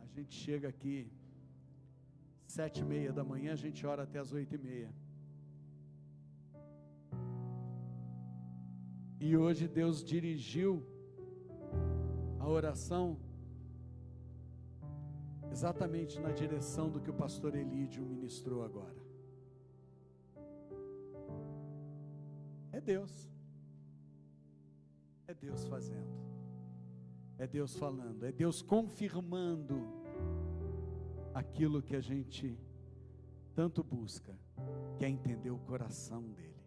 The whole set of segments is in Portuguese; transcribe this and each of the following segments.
gente chega aqui 7h30 da manhã, a gente ora até as 8h30. E hoje Deus dirigiu a oração exatamente na direção do que o pastor Elídio ministrou agora. É Deus fazendo, é Deus falando, é Deus confirmando aquilo que a gente tanto busca, que é entender o coração dele.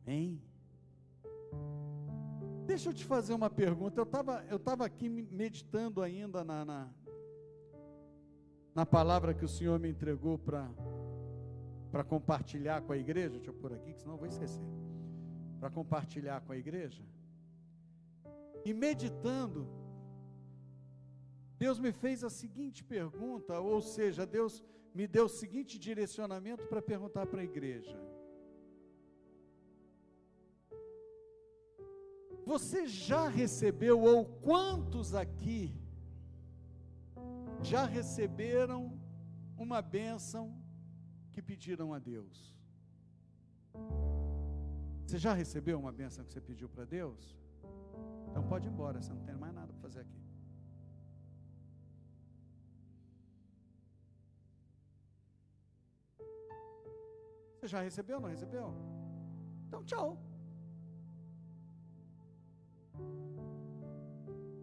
Amém? Deixa eu te fazer uma pergunta. Eu estava aqui meditando ainda na palavra que o Senhor me entregou para compartilhar com a igreja. Deixa eu pôr aqui, que senão eu vou esquecer. Para compartilhar com a igreja. E meditando, Deus me fez a seguinte pergunta, ou seja, Deus me deu o seguinte direcionamento para perguntar para a igreja: você já recebeu, ou quantos aqui já receberam uma bênção que pediram a Deus? Você já recebeu uma bênção que você pediu para Deus? Então pode ir embora, você não tem mais nada para fazer aqui. Você já recebeu ou não recebeu? Então tchau.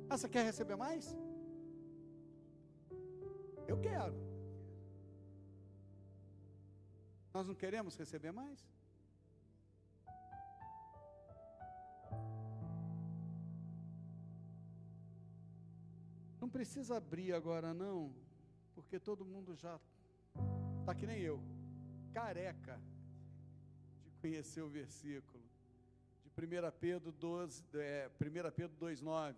Ah, você quer receber mais? Eu quero. Nós não queremos receber mais? Não precisa abrir agora não, porque todo mundo já está que nem eu, careca de conhecer o versículo de 1 Pedro 2,9.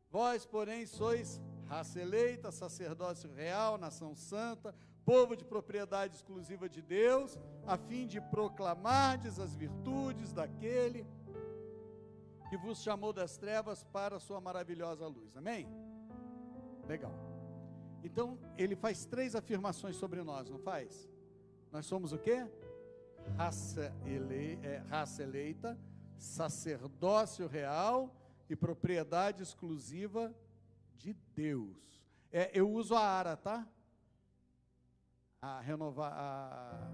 Vós, porém, sois raça eleita, sacerdócio real, nação santa, povo de propriedade exclusiva de Deus, a fim de proclamardes as virtudes daquele que vos chamou das trevas para a sua maravilhosa luz. Amém? Legal. Então, ele faz 3 afirmações sobre nós, não faz? Nós somos o quê? Raça eleita, sacerdócio real e propriedade exclusiva de Deus. Eu uso a ARA, tá? A renovar a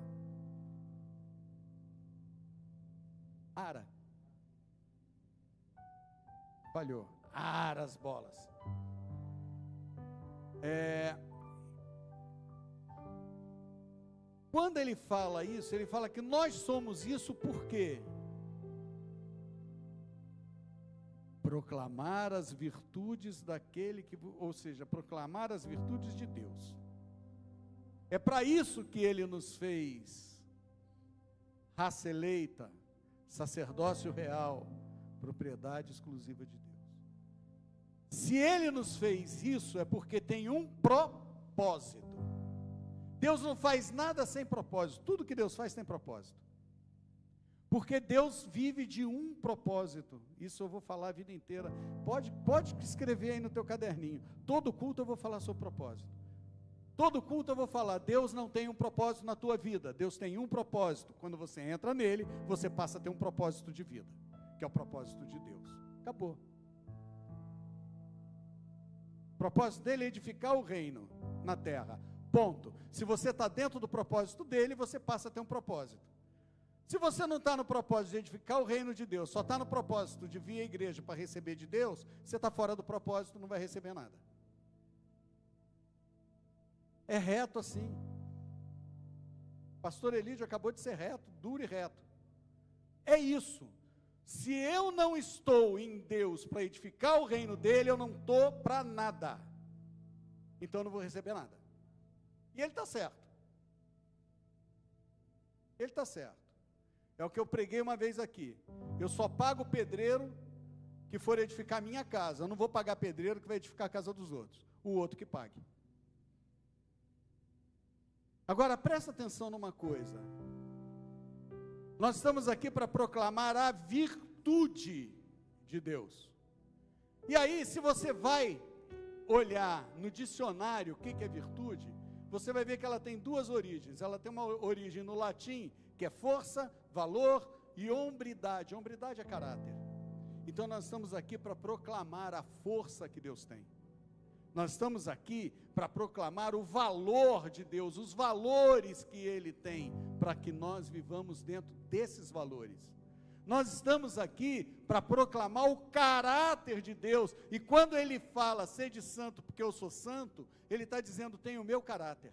ARA. Falhou. ARA as bolas. Quando ele fala isso, ele fala que nós somos isso por quê? Proclamar as virtudes daquele que, ou seja, proclamar as virtudes de Deus. É para isso que ele nos fez raça eleita, sacerdócio real, propriedade exclusiva de Deus. Se ele nos fez isso, é porque tem um propósito. Deus não faz nada sem propósito. Tudo que Deus faz tem propósito. Porque Deus vive de um propósito. Isso eu vou falar a vida inteira. Pode escrever aí no teu caderninho. Todo culto eu vou falar sobre propósito. Todo culto eu vou falar, Deus não tem um propósito na tua vida. Deus tem um propósito. Quando você entra nele, você passa a ter um propósito de vida, que é o propósito de Deus. Acabou. O propósito dele é edificar o reino na terra. Ponto. Se você está dentro do propósito dele, você passa a ter um propósito. Se você não está no propósito de edificar o reino de Deus, só está no propósito de vir à igreja para receber de Deus, você está fora do propósito, não vai receber nada. É reto assim. Pastor Elídio acabou de ser reto, duro e reto. É isso. Se eu não estou em Deus para edificar o reino dele, eu não estou para nada. Então eu não vou receber nada. E ele está certo. Ele está certo. É o que eu preguei uma vez aqui. Eu só pago o pedreiro que for edificar a minha casa. Eu não vou pagar pedreiro que vai edificar a casa dos outros. O outro que pague. Agora presta atenção numa coisa. Nós estamos aqui para proclamar a virtude de Deus. E aí, se você vai olhar no dicionário o que é virtude, você vai ver que ela tem duas origens. Ela tem uma origem no latim, que é força, valor e hombridade. Hombridade é caráter. Então nós estamos aqui para proclamar a força que Deus tem. Nós estamos aqui para proclamar o valor de Deus, os valores que Ele tem, para que nós vivamos dentro desses valores. Nós estamos aqui para proclamar o caráter de Deus, e quando Ele fala, sede santo porque eu sou santo, Ele está dizendo, tenho o meu caráter,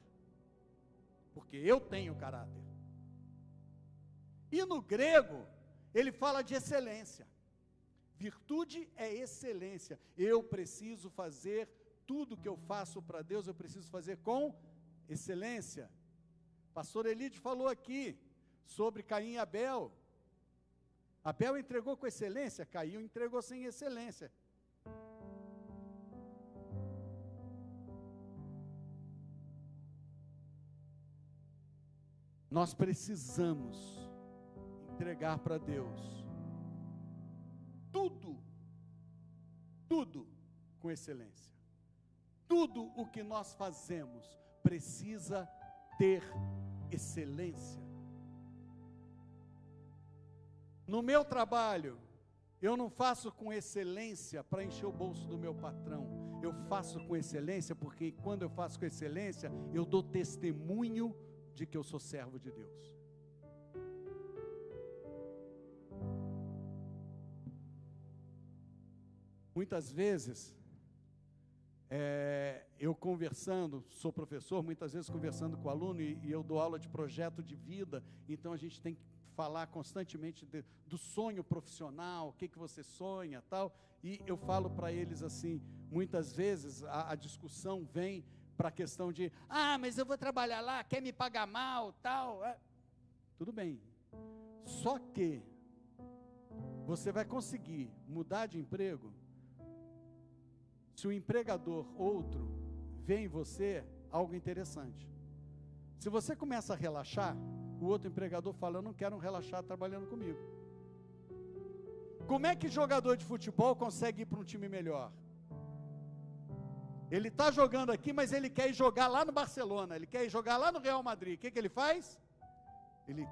porque eu tenho caráter. E no grego, ele fala de excelência. Virtude é excelência. Eu preciso fazer tudo que eu faço para Deus, eu preciso fazer com excelência. Pastor Elide falou aqui sobre Caim e Abel. Abel entregou com excelência, Caim entregou sem excelência. Nós precisamos entregar para Deus tudo com excelência. Tudo o que nós fazemos precisa ter excelência. No meu trabalho, eu não faço com excelência para encher o bolso do meu patrão. Eu faço com excelência porque quando eu faço com excelência, eu dou testemunho de que eu sou servo de Deus. Muitas vezes, eu conversando, sou professor, muitas vezes conversando com o aluno, e eu dou aula de projeto de vida, então a gente tem que falar constantemente do sonho profissional, o que você sonha, tal, e eu falo para eles assim, muitas vezes a discussão vem para a questão de, mas eu vou trabalhar lá, quer me pagar mal, tal, tudo bem, só que você vai conseguir mudar de emprego se o empregador outro vê em você algo interessante. Se você começa a relaxar, o outro empregador fala, eu não quero relaxar trabalhando comigo. Como é que jogador de futebol consegue ir para um time melhor? Ele está jogando aqui, mas ele quer ir jogar lá no Barcelona, ele quer ir jogar lá no Real Madrid. O que ele faz? Ele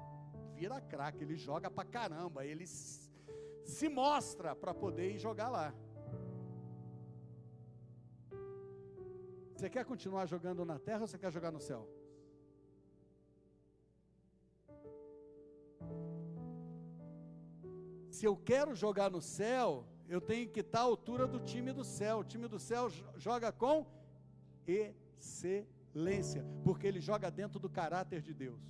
vira craque, ele joga pra caramba, ele se mostra para poder ir jogar lá. Você quer continuar jogando na terra ou você quer jogar no céu? Se eu quero jogar no céu, eu tenho que estar à altura do time do céu. O time do céu joga com excelência, porque ele joga dentro do caráter de Deus.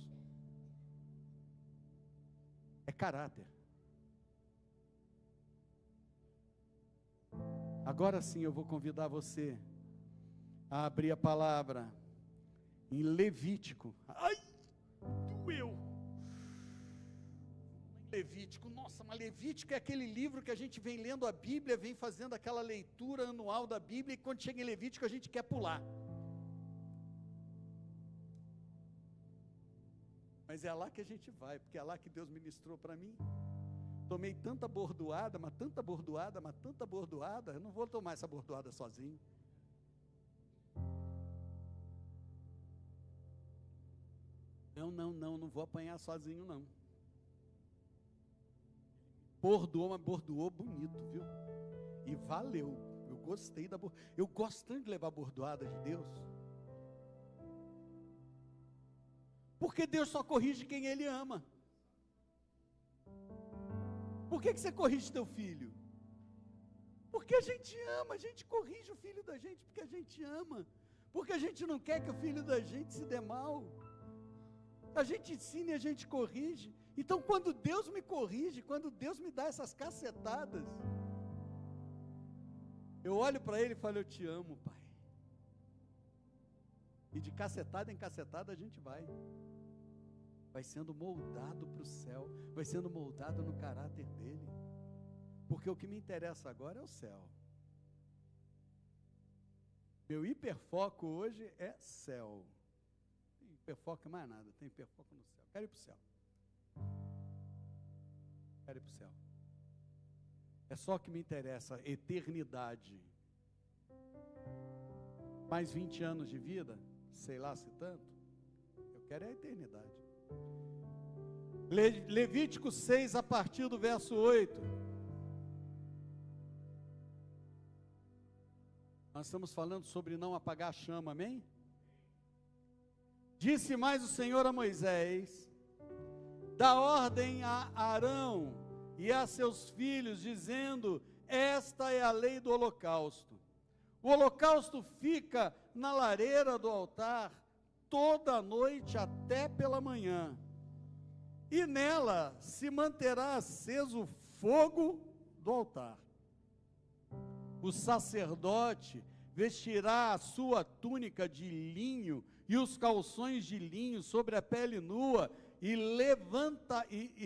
É caráter. Agora sim eu vou convidar você a abrir a palavra em Levítico. Ai, doeu. Levítico, nossa, mas Levítico é aquele livro que a gente vem lendo a Bíblia, vem fazendo aquela leitura anual da Bíblia, e quando chega em Levítico a gente quer pular. Mas é lá que a gente vai, porque é lá que Deus ministrou para mim. Tomei tanta bordoada, mas tanta bordoada, mas tanta bordoada, eu não vou tomar essa bordoada sozinho. Não vou apanhar sozinho não. Bordoou, mas bordoou bonito, viu? E valeu, eu gostei da bordoada, eu gosto tanto de levar bordoada de Deus. Porque Deus só corrige quem Ele ama. Por que você corrige teu filho? Porque a gente ama, a gente corrige o filho da gente porque a gente ama. Porque a gente não quer que o filho da gente se dê mal. A gente ensina e a gente corrige. Então quando Deus me corrige, quando Deus me dá essas cacetadas, eu olho para Ele e falo, eu te amo, Pai. E de cacetada em cacetada a gente vai sendo moldado para o céu, vai sendo moldado no caráter dele, porque o que me interessa agora é o céu. Meu hiperfoco hoje é céu. Tem hiperfoco mais nada, tem hiperfoco no céu. Quero ir para o céu. Quero ir para o céu. É só o que me interessa, eternidade. mais 20 anos de vida, sei lá se tanto. Eu quero é a eternidade. Levítico 6, a partir do verso 8. Nós estamos falando sobre não apagar a chama, amém? Disse mais o Senhor a Moisés: dá ordem a Arão e a seus filhos, dizendo: esta é a lei do holocausto. O holocausto fica na lareira do altar toda a noite até pela manhã, e nela se manterá aceso o fogo do altar. O sacerdote vestirá a sua túnica de linho e os calções de linho sobre a pele nua, e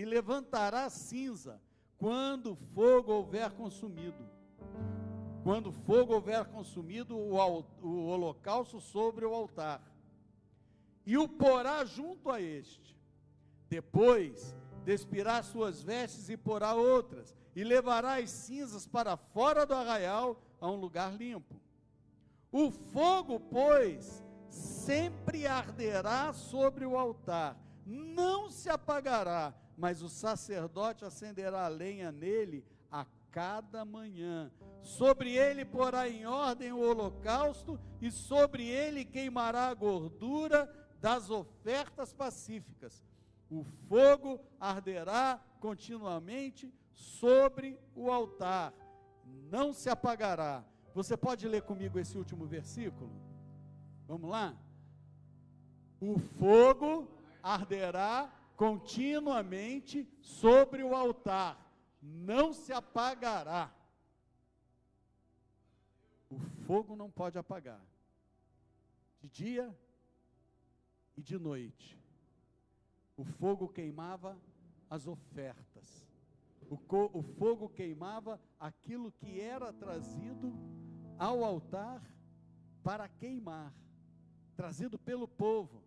levantará a cinza quando o fogo houver consumido. Quando o fogo houver consumido o holocausto sobre o altar, e o porá junto a este. Depois despirá suas vestes e porá outras, e levará as cinzas para fora do arraial, a um lugar limpo. O fogo, pois, sempre arderá sobre o altar, não se apagará, mas o sacerdote acenderá a lenha nele a cada manhã. Sobre ele porá em ordem o holocausto, e sobre ele queimará a gordura das ofertas pacíficas. O fogo arderá continuamente sobre o altar, não se apagará. Você pode ler comigo esse último versículo? Vamos lá? O fogo arderá continuamente sobre o altar, não se apagará. O fogo não pode apagar, de dia e de noite. O fogo queimava as ofertas, o fogo queimava aquilo que era trazido ao altar para queimar, trazido pelo povo,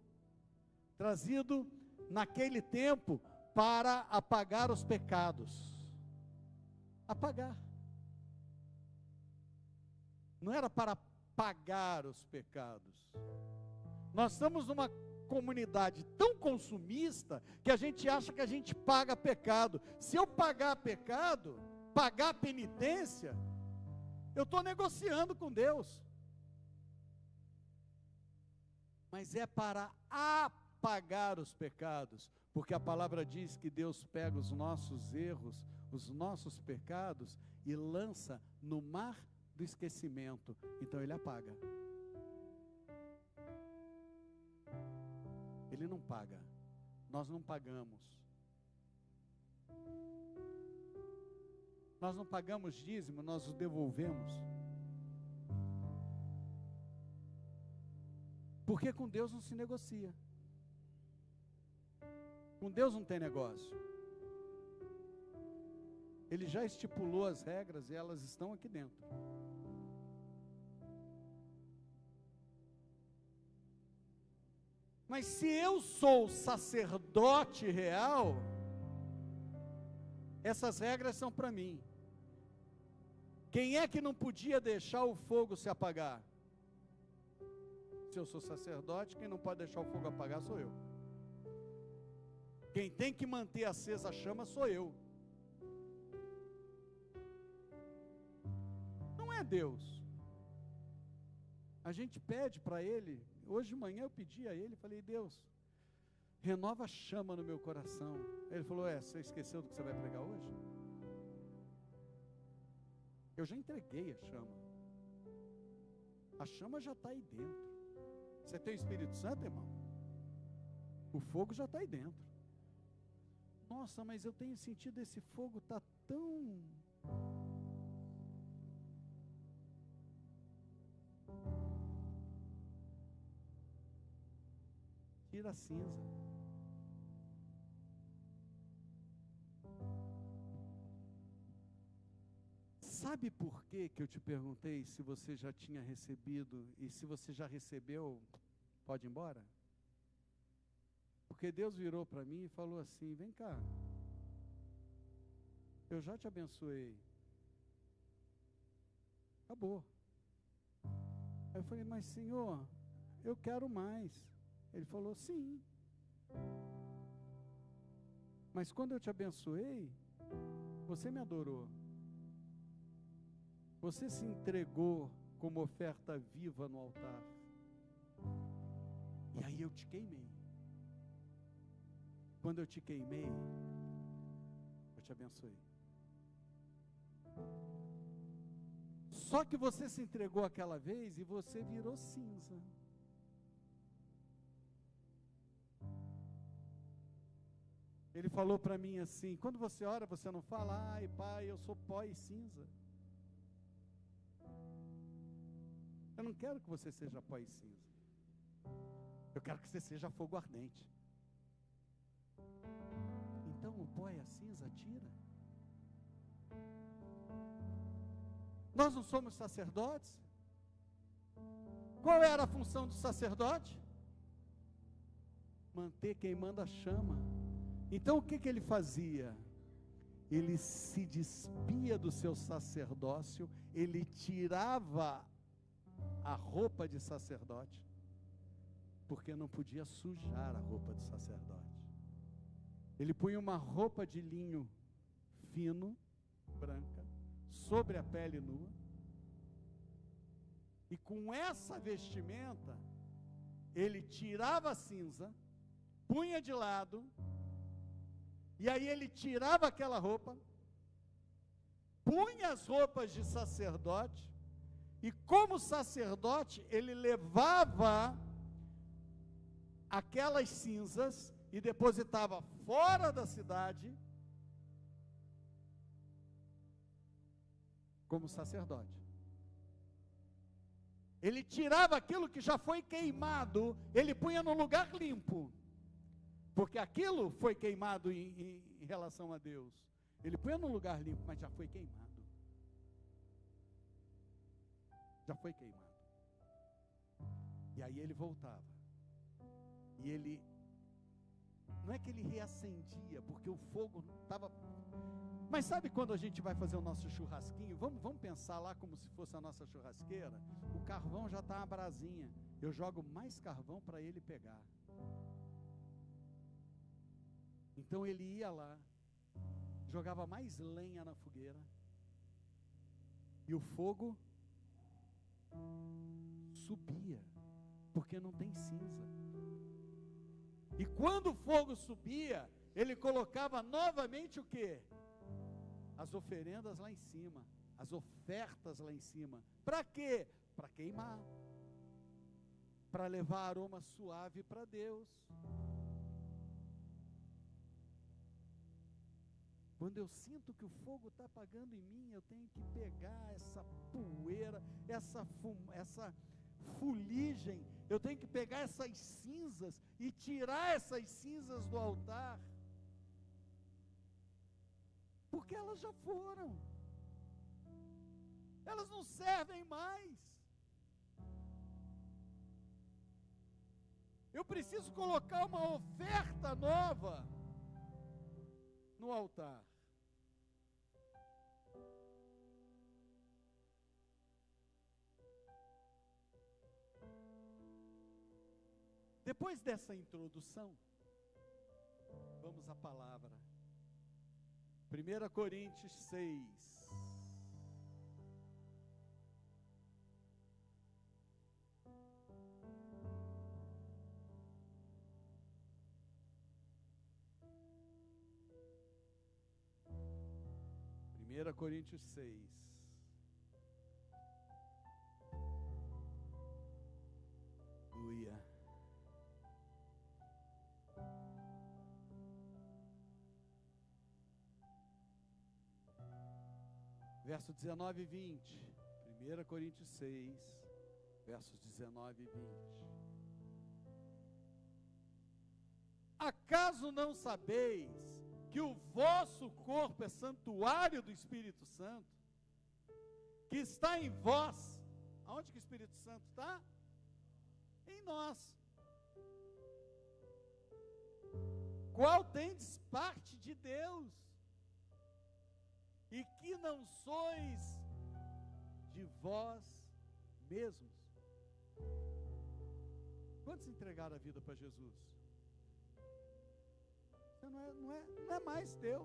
trazido naquele tempo para apagar os pecados. Apagar. Não era para pagar os pecados. Nós estamos numa comunidade tão consumista que a gente acha que a gente paga pecado. Se eu pagar pecado, pagar penitência, eu estou negociando com Deus. Mas é para apagar os pecados, porque a palavra diz que Deus pega os nossos erros, os nossos pecados e lança no mar do esquecimento. Então Ele apaga. Ele não paga, nós não pagamos. Nós não pagamos dízimo, nós o devolvemos. Porque com Deus não se negocia. Com Deus não tem negócio. Ele já estipulou as regras e elas estão aqui dentro. Mas se eu sou sacerdote real, essas regras são para mim. Quem é que não podia deixar o fogo se apagar? Se eu sou sacerdote, quem não pode deixar o fogo apagar sou eu. Quem tem que manter acesa a chama sou eu. Não é Deus. A gente pede para Ele. Hoje de manhã eu pedi a Ele, falei: Deus, renova a chama no meu coração. Ele falou: você esqueceu do que você vai pregar hoje? Eu já entreguei a chama. A chama já está aí dentro. Você tem o Espírito Santo, irmão? O fogo já está aí dentro. Nossa, mas eu tenho sentido esse fogo está tão... Tira a cinza. Sabe por que eu te perguntei se você já tinha recebido, e se você já recebeu, pode ir embora? Porque Deus virou para mim e falou assim: vem cá, eu já te abençoei, acabou. Aí eu falei, mas Senhor, eu quero mais. Ele falou, sim. Mas quando eu te abençoei, você me adorou. Você se entregou como oferta viva no altar. E aí eu te queimei. Quando eu te queimei, eu te abençoei. Só que você se entregou aquela vez e você virou cinza. Ele falou para mim assim, quando você ora, você não fala, ai pai, eu sou pó e cinza. Eu não quero que você seja pó e cinza. Eu quero que você seja fogo ardente. Então o pó e a cinza tira. Nós não somos sacerdotes? Qual era a função do sacerdote? Manter queimando a chama. Então o que ele fazia? Ele se despia do seu sacerdócio, ele tirava a roupa de sacerdote, porque não podia sujar a roupa de sacerdote. Ele punha uma roupa de linho fino, branca, sobre a pele nua, e com essa vestimenta, ele tirava a cinza, punha de lado, e aí ele tirava aquela roupa, punha as roupas de sacerdote, e como sacerdote, ele levava aquelas cinzas e depositava fora da cidade, como sacerdote. Ele tirava aquilo que já foi queimado, ele punha no lugar limpo, porque aquilo foi queimado em relação a Deus. Ele punha no lugar limpo, mas já foi queimado. Já foi queimado. E aí ele voltava. E ele, não é que ele reacendia, porque o fogo estava... Mas sabe quando a gente vai fazer o nosso churrasquinho? Vamos pensar lá como se fosse a nossa churrasqueira. O carvão já está uma brasinha. Eu jogo mais carvão para ele pegar. Então ele ia lá, jogava mais lenha na fogueira, e o fogo subia, porque não tem cinza. E quando o fogo subia, ele colocava novamente o quê? As oferendas lá em cima, as ofertas lá em cima. Para quê? Para queimar, para levar aroma suave para Deus. Quando eu sinto que o fogo está apagando em mim, eu tenho que pegar essa poeira, essa fuligem, eu tenho que pegar essas cinzas e tirar essas cinzas do altar, porque elas já foram, elas não servem mais. Eu preciso colocar uma oferta nova no altar. Depois dessa introdução, vamos à palavra. 1 Coríntios 6. Primeira Coríntios 6. Aleluia. Verso 19 e 20. 1 Coríntios 6, versos 19 e 20. Acaso não sabeis que o vosso corpo é santuário do Espírito Santo, que está em vós? Aonde que o Espírito Santo está? Em nós. Qual tendes parte de Deus, e que não sois de vós mesmos. Quantos entregaram a vida para Jesus? Você não é mais teu.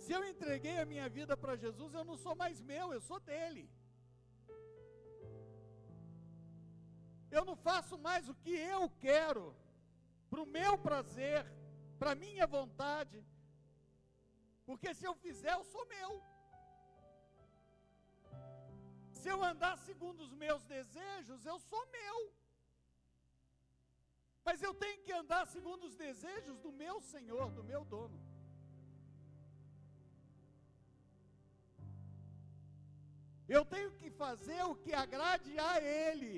Se eu entreguei a minha vida para Jesus, eu não sou mais meu, eu sou dele. Eu não faço mais o que eu quero, para o meu prazer, para a minha vontade, porque se eu fizer, eu sou meu. Se eu andar segundo os meus desejos, eu sou meu. Mas eu tenho que andar segundo os desejos do meu Senhor, do meu dono. Eu tenho que fazer o que agrade a Ele.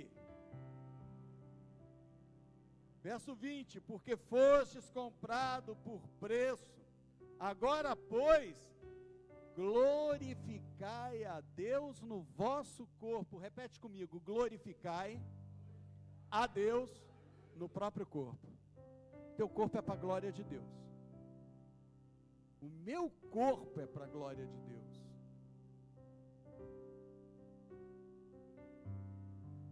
Verso 20: porque fostes comprado por preço, agora, pois, glorificai a Deus no vosso corpo. Repete comigo: glorificai a Deus no próprio corpo. Teu corpo é para a glória de Deus. O meu corpo é para a glória de Deus.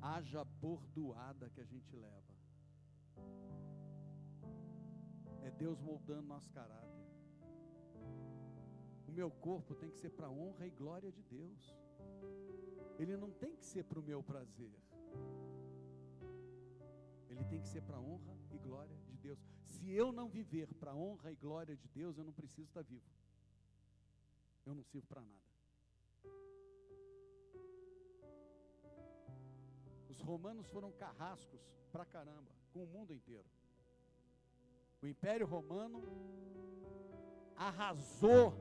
Haja bordoada que a gente leva. É Deus moldando nosso caráter. O meu corpo tem que ser para a honra e glória de Deus. Ele não tem que ser para o meu prazer. Ele tem que ser para a honra e glória de Deus. Se eu não viver para a honra e glória de Deus, eu não preciso estar vivo. Eu não sirvo para nada. Os romanos foram carrascos pra caramba, com o mundo inteiro. O Império Romano arrasou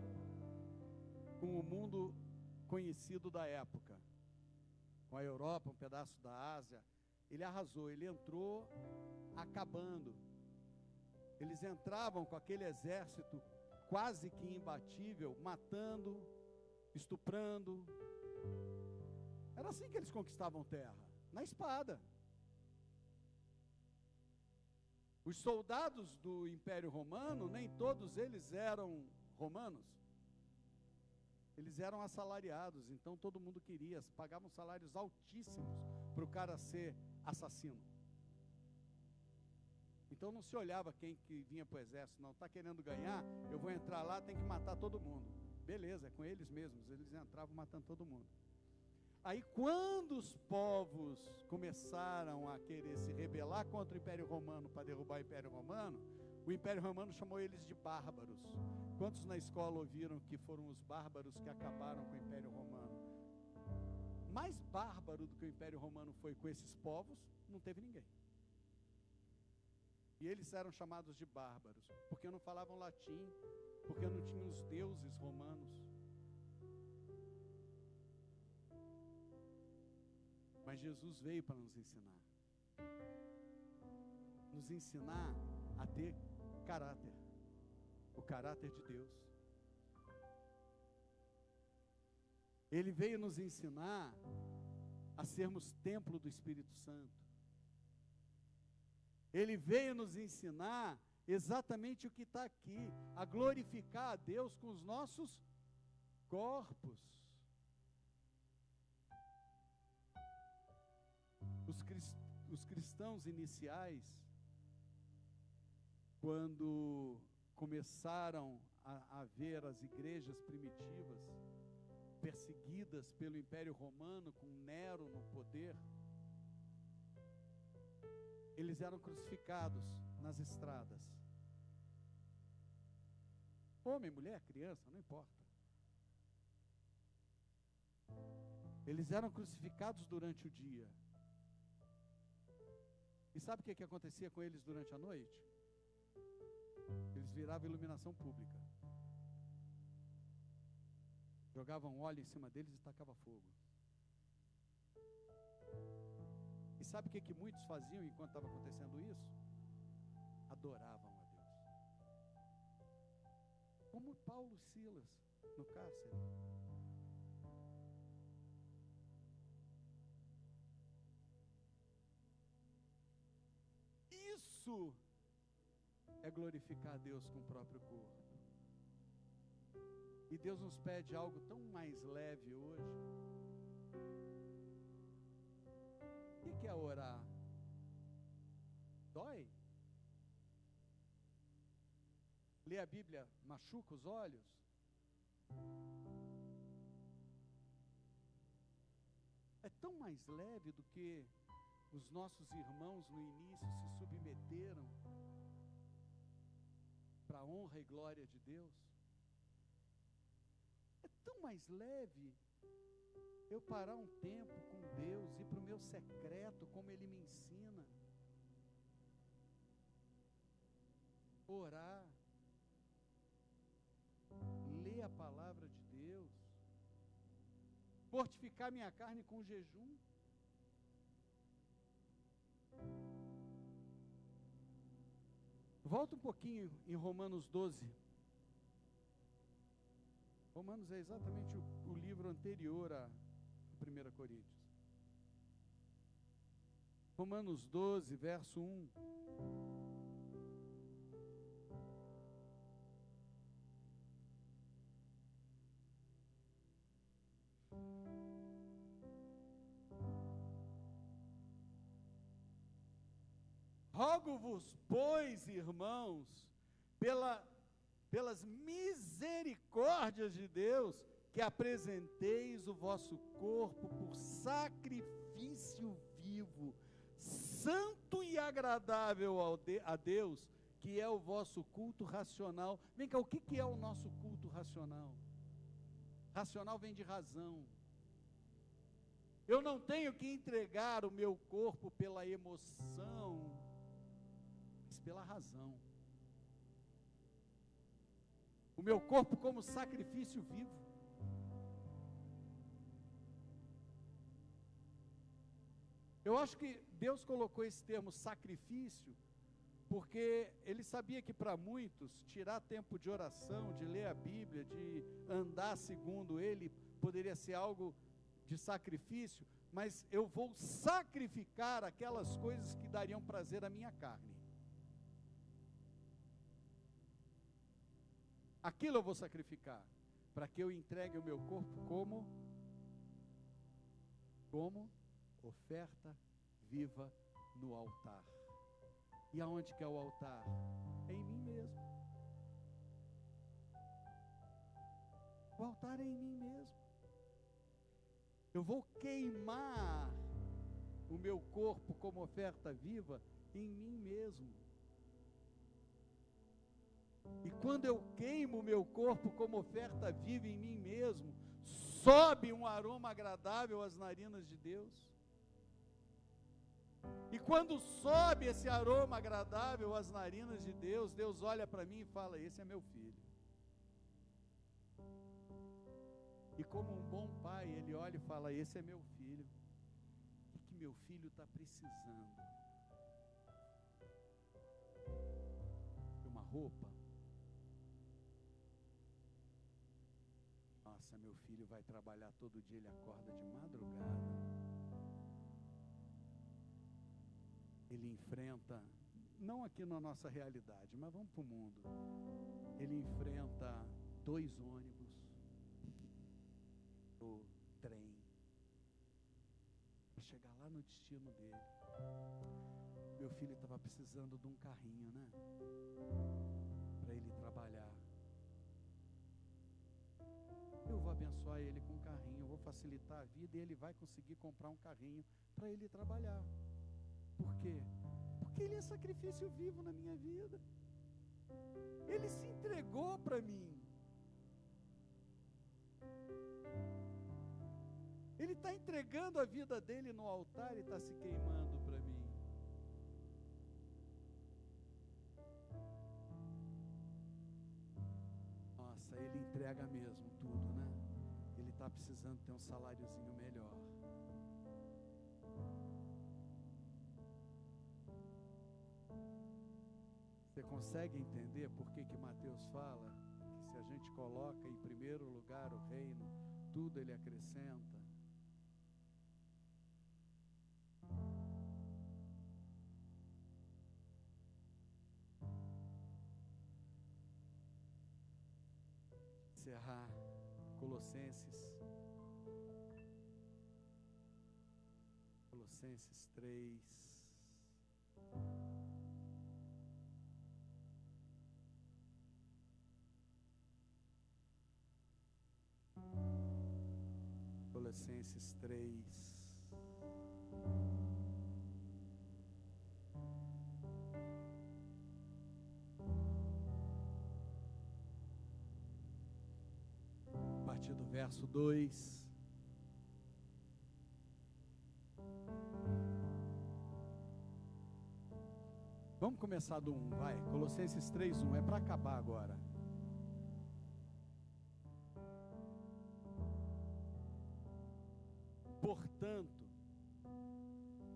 com o mundo conhecido da época, com a Europa, um pedaço da Ásia. Ele arrasou, ele entrou acabando. Eles entravam com aquele exército quase que imbatível, matando, estuprando. Era assim que eles conquistavam terra, na espada. Os soldados do Império Romano, nem todos eles eram romanos. Eles eram assalariados, então todo mundo queria, pagavam salários altíssimos para o cara ser assassino. Então não se olhava quem que vinha para o exército, não, está querendo ganhar, eu vou entrar lá, tem que matar todo mundo. Beleza, é com eles mesmos, eles entravam matando todo mundo. Aí quando os povos começaram a querer se rebelar contra o Império Romano para derrubar o Império Romano, o Império Romano chamou eles de bárbaros. Quantos na escola ouviram que foram os bárbaros que acabaram com o Império Romano? Mais bárbaro do que o Império Romano foi com esses povos, não teve ninguém. E eles eram chamados de bárbaros, porque não falavam latim, porque não tinham os deuses romanos. Mas Jesus veio para nos ensinar a ter caráter, o caráter de Deus. Ele veio nos ensinar a sermos templo do Espírito Santo. Ele veio nos ensinar exatamente o que está aqui, a glorificar a Deus com os nossos corpos. Os cristãos iniciais, quando começaram a ver as igrejas primitivas perseguidas pelo Império Romano, com Nero no poder, eles eram crucificados nas estradas. Homem, mulher, criança, não importa. Eles eram crucificados durante o dia. E sabe o que acontecia com eles durante a noite? Eles viravam iluminação pública. Jogavam óleo em cima deles e tacavam fogo. E sabe o que muitos faziam enquanto estava acontecendo isso? Adoravam a Deus. Como Paulo e Silas no cárcere. Isso é glorificar a Deus com o próprio corpo. E Deus nos pede algo tão mais leve hoje. a orar. Dói? Ler a Bíblia machuca os olhos? É tão mais leve do que os nossos irmãos no início se submeteram para a honra e glória de Deus. É tão mais leve eu parar um tempo com Deus, ir para o meu secreto, como Ele me ensina, orar, ler a palavra de Deus, mortificar minha carne com jejum. Volta um pouquinho em Romanos 12. Romanos é exatamente o livro anterior a 1 Coríntios. Romanos 12, verso 1. Rogo-vos, pois, irmãos, pelas misericórdias de Deus, que apresenteis o vosso corpo por sacrifício vivo, santo e agradável a Deus, que é o vosso culto racional. Vem cá, o que é o nosso culto racional? Racional vem de razão. Eu não tenho que entregar o meu corpo pela emoção, mas pela razão. O meu corpo como sacrifício vivo. Eu acho que Deus colocou esse termo sacrifício, porque Ele sabia que para muitos, tirar tempo de oração, de ler a Bíblia, de andar segundo Ele, poderia ser algo de sacrifício, mas eu vou sacrificar aquelas coisas que dariam prazer à minha carne. Aquilo eu vou sacrificar, para que eu entregue o meu corpo como oferta viva no altar. E aonde que é o altar? É em mim mesmo. O altar é em mim mesmo. Eu vou queimar o meu corpo como oferta viva em mim mesmo. E quando eu queimo o meu corpo como oferta viva em mim mesmo, sobe um aroma agradável às narinas de Deus. E quando sobe esse aroma agradável às narinas de Deus, Deus olha para mim e fala: esse é meu filho. E como um bom pai, Ele olha e fala: esse é meu filho. O que meu filho está precisando? De uma roupa? Nossa, meu filho vai trabalhar todo dia, ele acorda de madrugada. Ele enfrenta, não aqui na nossa realidade, mas vamos para o mundo. Ele enfrenta 2 ônibus, o trem, para chegar lá no destino dele. Meu filho estava precisando de um carrinho, né? Para ele trabalhar. Eu vou abençoar ele com um carrinho, eu vou facilitar a vida e ele vai conseguir comprar um carrinho para ele trabalhar. Por quê? Porque ele é sacrifício vivo na minha vida. Ele se entregou para mim. Ele está entregando a vida dele no altar e está se queimando para mim. Nossa, ele entrega mesmo tudo, né? Ele está precisando ter um saláriozinho melhor. Você consegue entender por que Mateus fala que se a gente coloca em primeiro lugar o reino, tudo Ele acrescenta? Encerrar Colossenses 3. Colossenses 3. A partir do verso 2. Vamos começar do 1, vai. Colossenses 3:1, é para acabar agora. Portanto,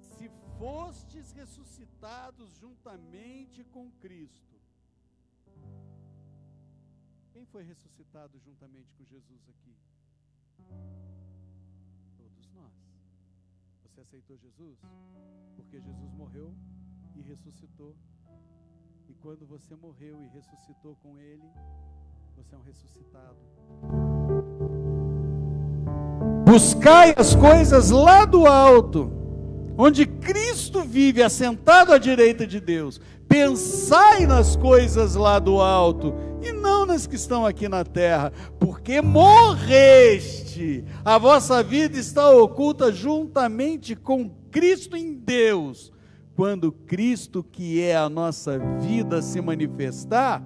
se fostes ressuscitados juntamente com Cristo. Quem foi ressuscitado juntamente com Jesus aqui? Todos nós. Você aceitou Jesus? Porque Jesus morreu e ressuscitou. E quando você morreu e ressuscitou com Ele, você é um ressuscitado. Buscai as coisas lá do alto, onde Cristo vive, assentado à direita de Deus. Pensai nas coisas lá do alto, e não nas que estão aqui na terra, porque morreste, a vossa vida está oculta juntamente com Cristo em Deus. Quando Cristo, que é a nossa vida, se manifestar,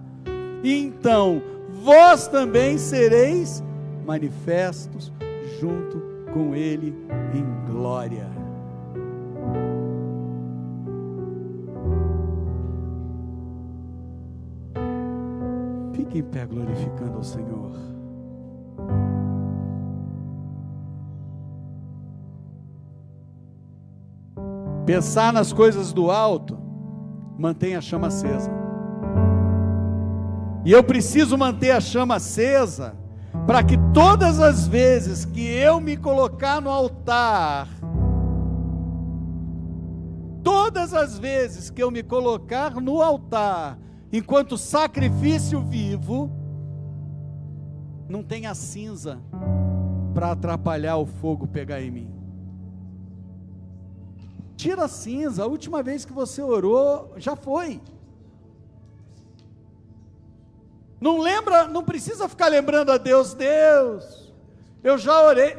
então vós também sereis manifestos junto com Ele em glória. Fique em pé glorificando ao Senhor. Pensar nas coisas do alto, mantenha a chama acesa. E eu preciso manter a chama acesa, para que todas as vezes que eu me colocar no altar, todas as vezes que eu me colocar no altar, enquanto sacrifício vivo, não tenha cinza para atrapalhar o fogo pegar em mim. Tira a cinza, a última vez que você orou, já foi. Não lembra, não precisa ficar lembrando a Deus, eu já orei.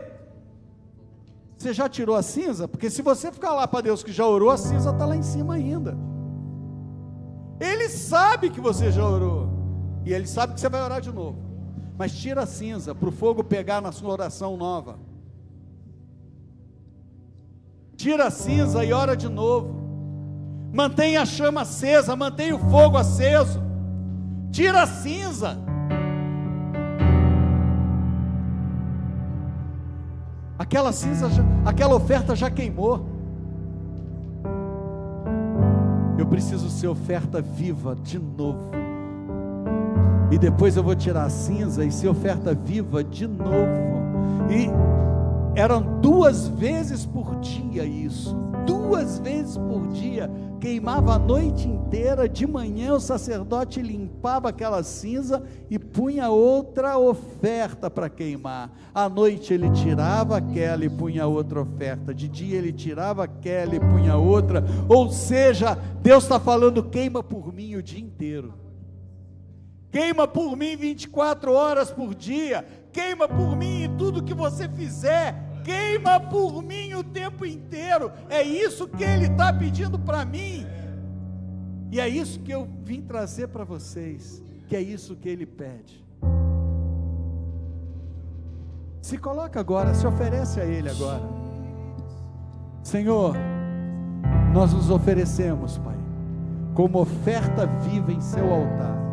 Você já tirou a cinza? Porque se você ficar lá para Deus que já orou, a cinza está lá em cima ainda. Ele sabe que você já orou, e Ele sabe que você vai orar de novo. Mas tira a cinza, para o fogo pegar na sua oração nova. Tira a cinza e ora de novo. Mantenha a chama acesa, mantenha o fogo aceso. Tira a cinza. Aquela cinza, aquela oferta já queimou. Eu preciso ser oferta viva de novo. E depois eu vou tirar a cinza e ser oferta viva de novo. E eram 2 vezes por dia isso. 2 vezes por dia. Queimava a noite inteira. De manhã o sacerdote limpava aquela cinza e punha outra oferta para queimar. À noite ele tirava aquela e punha outra oferta. De dia ele tirava aquela e punha outra. Ou seja, Deus está falando: queima por mim o dia inteiro. Queima por mim 24 horas por dia. Queima por mim em tudo que você fizer. Queima por mim o tempo inteiro. É isso que Ele está pedindo para mim. E é isso que eu vim trazer para vocês. Que é isso que Ele pede. Se coloca agora, se oferece a Ele agora. Senhor, nós nos oferecemos, Pai, como oferta viva em Seu altar.